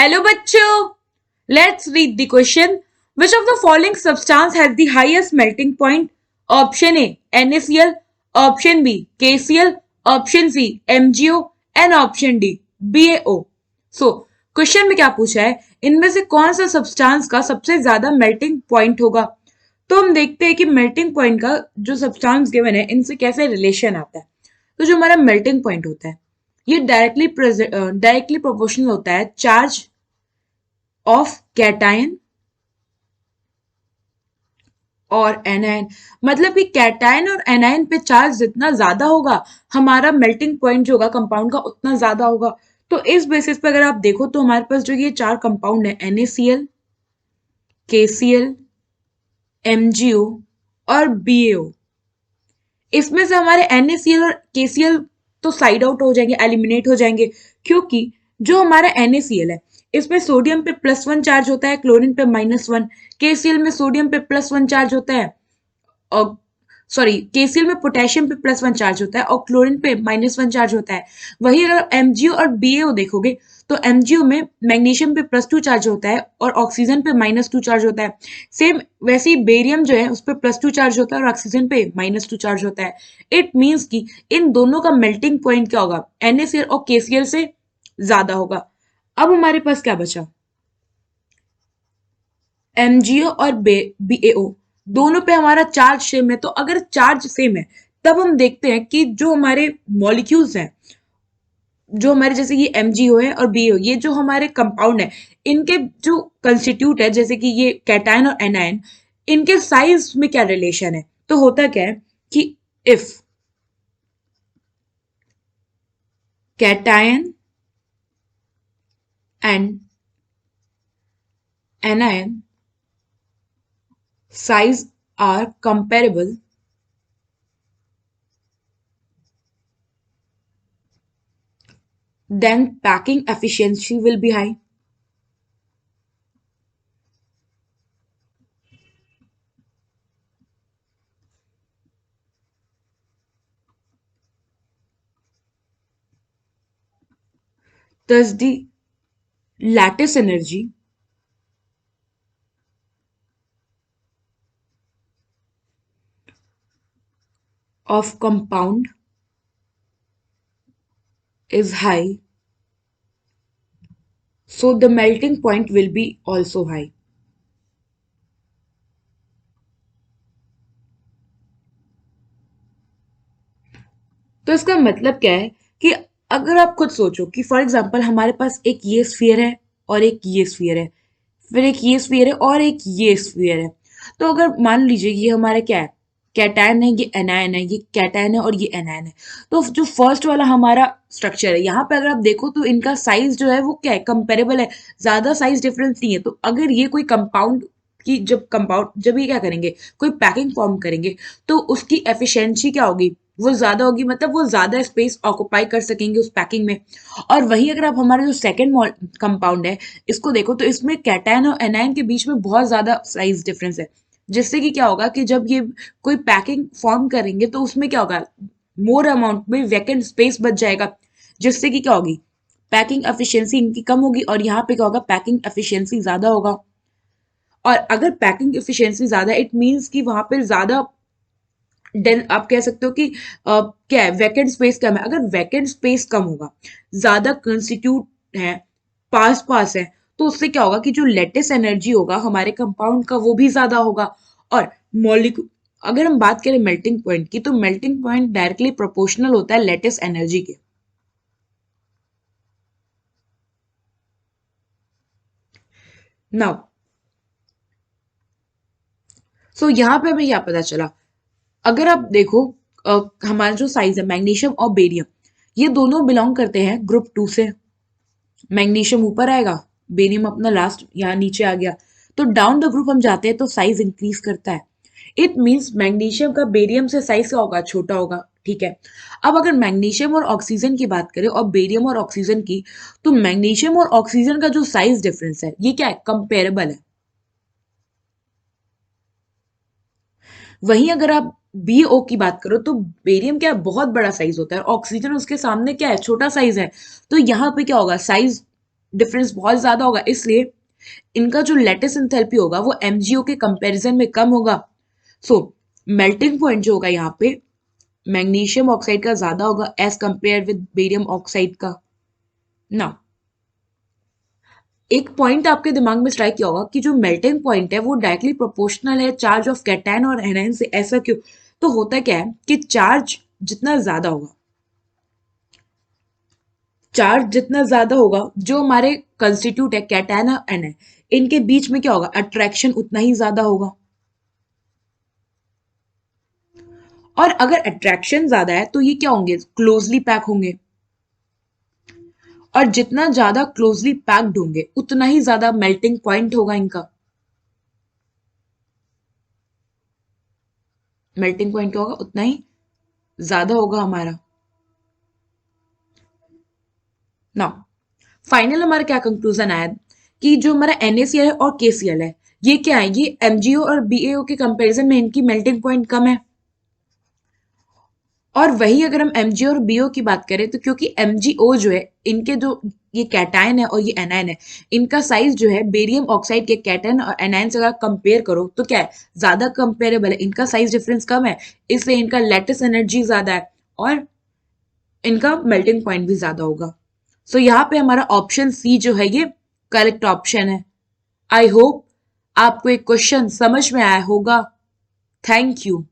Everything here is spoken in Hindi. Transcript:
Hello bachcho, let's read the question. Which of the following substance has the highest melting point? Option A NaCl, option B KCl, option C MgO and option D BaO. So question में क्या पूछा है, इनमें से कौन सा सब्सटेंस का सबसे ज्यादा मेल्टिंग पॉइंट होगा। तो हम देखते हैं कि मेल्टिंग पॉइंट का जो सब्सटेंस गिवन है इनसे कैसे रिलेशन आता है। तो जो हमारा मेल्टिंग पॉइंट होता है ये डायरेक्टली प्रोपोर्शनल होता है चार्ज ऑफ कैटायन और एनायन। मतलब कि कैटायन और एनायन पे चार्ज जितना ज्यादा होगा हमारा मेल्टिंग पॉइंट जो होगा कंपाउंड का उतना ज्यादा होगा। तो इस बेसिस पे अगर आप देखो तो हमारे पास जो ये चार कंपाउंड है NaCl, KCl, MgO और BaO, इसमें से हमारे NaCl और KCl तो साइड आउट हो जाएंगे, एलिमिनेट हो जाएंगे, क्योंकि जो हमारा NaCl है इसमें सोडियम पे +1 चार्ज होता है, क्लोरीन पे -1। KCl में सोडियम पे +1 चार्ज होता है और KCl में पोटेशियम पे +1 चार्ज होता है और क्लोरीन पे -1 चार्ज होता है। वही अगर MgO और BaO देखोगे तो MgO में मैग्नीशियम पे +2 चार्ज होता है और ऑक्सीजन पे -2 चार्ज होता है। सेम वैसे ही बेरियम जो है उस पर +2 चार्ज होता है और ऑक्सीजन पे -2 चार्ज होता है। इट मीन्स कि इन दोनों का मेल्टिंग पॉइंट क्या होगा, NaCl और KCl से ज्यादा होगा। अब हमारे पास क्या बचा, MgO और BaO दोनों पे हमारा चार्ज सेम है। तो अगर चार्ज सेम है तब हम देखते हैं कि जो हमारे मॉलिक्यूल्स हैं, जो हमारे जैसे ये MgO है और BaO, ये जो हमारे कंपाउंड है इनके जो कंस्टिट्यूट है जैसे कि ये कैटायन और एनायन, इनके साइज में क्या रिलेशन है। तो होता क्या है कि if cation and anion size are comparable, then packing efficiency will be high. Thus, the lattice energy of compound is high, so the melting point will be also high. तो इसका मतलब क्या है कि अगर आप खुद सोचो कि फॉर एग्जांपल हमारे पास एक ये स्फीयर है और एक ये स्फीयर है, फिर एक ये स्फीयर है और एक ये स्फीयर है। तो अगर मान लीजिए ये हमारा क्या है, कैटायन है, ये एनायन है, ये कैटायन है और ये एनायन है। तो जो फर्स्ट वाला हमारा स्ट्रक्चर है यहाँ पे अगर आप देखो तो इनका साइज जो है वो क्या है, कंपेरेबल है, ज्यादा साइज डिफरेंस नहीं है। तो अगर ये कोई कंपाउंड की जब ये क्या करेंगे, कोई पैकिंग फॉर्म करेंगे तो उसकी एफिशिएंसी क्या होगी, वो ज्यादा होगी, मतलब वो ज्यादा स्पेस ऑक्युपाई कर सकेंगे उस पैकिंग में। और वही अगर आप हमारा जो सेकंड कंपाउंड है इसको देखो तो इसमें कैटायन और एनायन के बीच में बहुत ज्यादा साइज डिफरेंस है, जिससे कि क्या होगा कि जब ये कोई पैकिंग फॉर्म करेंगे तो उसमें क्या होगा, मोर अमाउंट में वैकेंट स्पेस बच जाएगा, जिससे कि क्या होगी, पैकिंग एफिशिएंसी इनकी कम होगी और यहाँ पे क्या होगा, पैकिंग एफिशिएंसी ज्यादा होगा। और अगर पैकिंग एफिशिएंसी ज्यादा, इट मीन्स कि वहां पे ज्यादा आप कह सकते हो कि क्या है, वैकेंट स्पेस कम है। अगर वैकेंट स्पेस कम होगा, ज्यादा कंस्टिट्यूट है, पास पास है, तो उससे क्या होगा कि जो लेटिस एनर्जी होगा हमारे कंपाउंड का वो भी ज्यादा होगा। और मॉलिक्यूल अगर हम बात करें मेल्टिंग पॉइंट की, तो मेल्टिंग पॉइंट डायरेक्टली प्रोपोर्शनल होता है लेटिस एनर्जी के। नाउ सो यहाँ पे हमें क्या पता चला, अगर आप देखो हमारा जो साइज है मैग्नीशियम और बेरियम, ये दोनों बिलोंग करते हैं ग्रुप 2 से। मैग्नीशियम ऊपर आएगा, बेरियम अपना लास्ट यहाँ नीचे आ गया। तो डाउन द ग्रुप हम जाते हैं तो साइज इंक्रीज करता है। इट मीन्स मैग्नीशियम का बेरियम से साइज क्या होगा, छोटा होगा। ठीक है, अब अगर मैग्नीशियम और ऑक्सीजन की बात करें और बेरियम और ऑक्सीजन की, तो मैग्नीशियम और ऑक्सीजन का जो साइज डिफरेंस है ये क्या है, कंपेरेबल है। वहीं अगर आप BO की बात करो तो बेरियम क्या है, बहुत बड़ा साइज होता है, ऑक्सीजन उसके सामने क्या है, छोटा साइज है। तो यहाँ पे क्या होगा, साइज डिफरेंस बहुत ज्यादा होगा, इसलिए इनका जो लेटिस एंथैल्पी होगा वो एमजीओ के कंपैरिजन में कम होगा। सो मेल्टिंग पॉइंट जो होगा यहाँ पे मैग्नीशियम ऑक्साइड का ज्यादा होगा as compared with barium oxide का ना। एक पॉइंट आपके दिमाग में स्ट्राइक किया होगा कि जो मेल्टिंग पॉइंट है वो डायरेक्टली प्रोपोर्शनल है चार्ज ऑफ कैटायन और एनायन से, ऐसा क्यों? तो होता क्या है कि चार्ज जितना ज्यादा होगा जो हमारे कंस्टिट्यूट है कैटायन और एनायन, इनके बीच में क्या होगा, अट्रैक्शन उतना ही ज्यादा होगा। और अगर अट्रैक्शन ज्यादा है तो ये क्या होंगे, क्लोजली पैक होंगे। और जितना ज्यादा क्लोजली पैक्ड होंगे उतना ही ज्यादा मेल्टिंग पॉइंट होगा इनका। मेल्टिंग पॉइंट क्या होगा, उतना ही ज्यादा होगा हमारा ना। फाइनल हमारा क्या कंक्लूजन आया कि जो हमारा NaCl है और KCl है, ये क्या है, ये MgO और BaO के कंपैरिजन में इनकी मेल्टिंग पॉइंट कम है। और वही अगर हम MgO और BO की बात करें तो क्योंकि MgO जो है, इनके जो ये कैटायन है और ये एनायन है, इनका साइज जो है बेरियम ऑक्साइड के कैटायन और एनायन से अगर कंपेयर करो तो क्या है, ज्यादा कंपेरेबल है, इनका साइज डिफरेंस कम है, इसलिए इनका लेटिस एनर्जी ज्यादा है और इनका मेल्टिंग पॉइंट भी ज्यादा होगा। सो यहाँ पे हमारा ऑप्शन सी जो है ये करेक्ट ऑप्शन है। आई होप आपको एक क्वेश्चन समझ में आया होगा। Thank you.